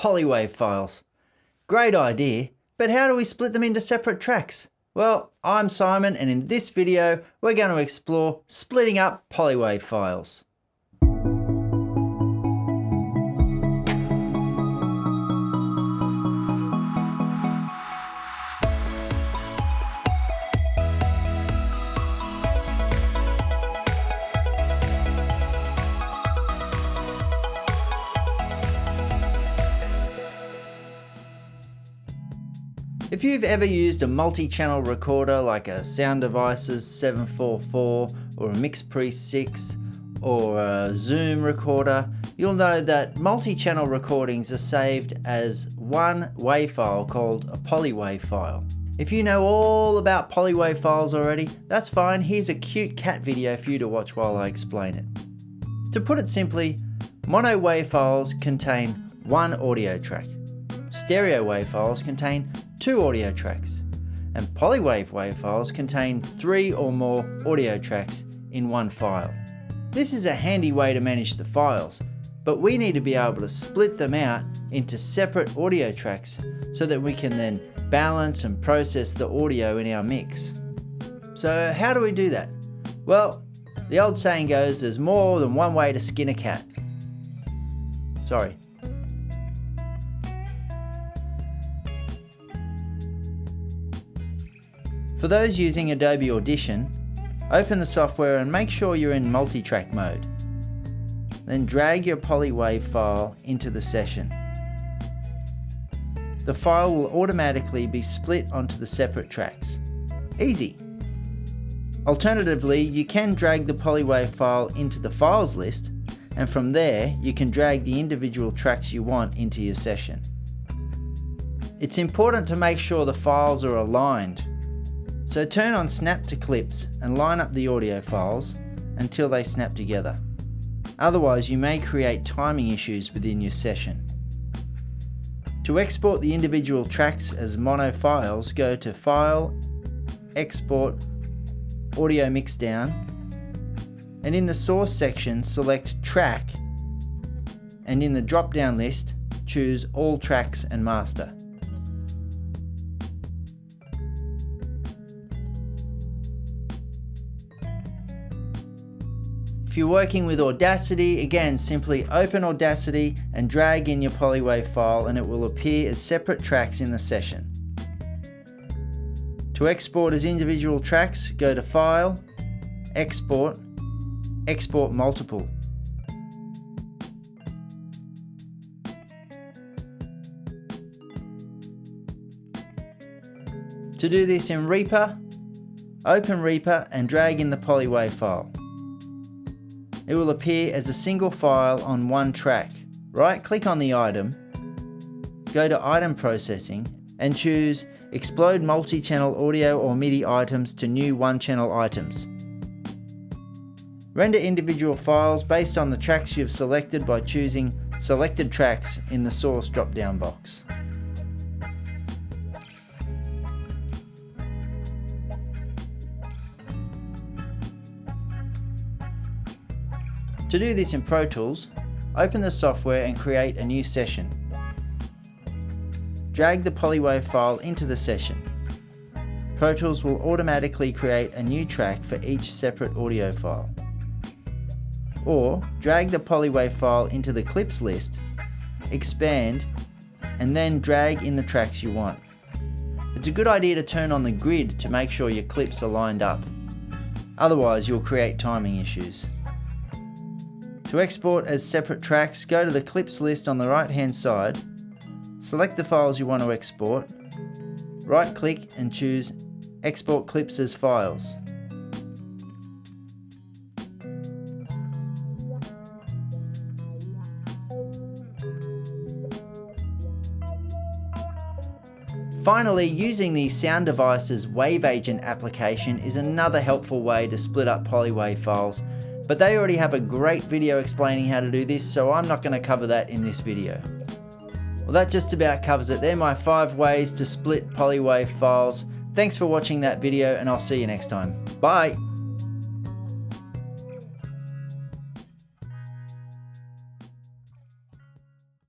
Polywave files. Great idea, but how do we split them into separate tracks? Well, I'm Simon, and in this video, we're going to explore splitting up Polywave files. If you've ever used a multi-channel recorder like a Sound Devices 744 or a MixPre 6 or a Zoom recorder, you'll know that multi-channel recordings are saved as one WAV file called a Polywave file. If you know all about Polywave files already, that's fine. Here's a cute cat video for you to watch while I explain it. To put it simply, mono WAV files contain one audio track. Stereo WAV files contain 2 audio tracks, and Polywave WAV files contain 3 or more audio tracks in one file. This is a handy way to manage the files, but we need to be able to split them out into separate audio tracks so that we can then balance and process the audio in our mix. So how do we do that? Well, the old saying goes, there's more than one way to skin a cat. Sorry. For those using Adobe Audition, open the software and make sure you're in multi-track mode. Then drag your Polywave file into the session. The file will automatically be split onto the separate tracks. Easy! Alternatively, you can drag the Polywave file into the files list, and from there you can drag the individual tracks you want into your session. It's important to make sure the files are aligned. So turn on Snap to Clips and line up the audio files until they snap together. Otherwise, you may create timing issues within your session. To export the individual tracks as mono files, go to File, Export, Audio Mixdown, and in the Source section select Track, and in the drop-down list choose All Tracks and Master. If you're working with Audacity, again, simply open Audacity and drag in your Polywave file and it will appear as separate tracks in the session. To export as individual tracks, go to File, Export, Export Multiple. To do this in Reaper, open Reaper and drag in the Polywave file. It will appear as a single file on one track. Right-click on the item, go to Item Processing, and choose Explode Multi-Channel Audio or MIDI Items to New One-Channel Items. Render individual files based on the tracks you've selected by choosing Selected Tracks in the Source drop-down box. To do this in Pro Tools, open the software and create a new session. Drag the Polywave file into the session. Pro Tools will automatically create a new track for each separate audio file. Or drag the Polywave file into the clips list, expand, and then drag in the tracks you want. It's a good idea to turn on the grid to make sure your clips are lined up. Otherwise, you'll create timing issues. To export as separate tracks, go to the clips list on the right hand side, select the files you want to export, right click and choose Export Clips as Files. Finally, using the Sound Devices Wave Agent application is another helpful way to split up Polywave files. But they already have a great video explaining how to do this, so I'm not going to cover that in this video. Well, that just about covers it. They're my 5 ways to split Polywave files. Thanks for watching that video, and I'll see you next time. Bye!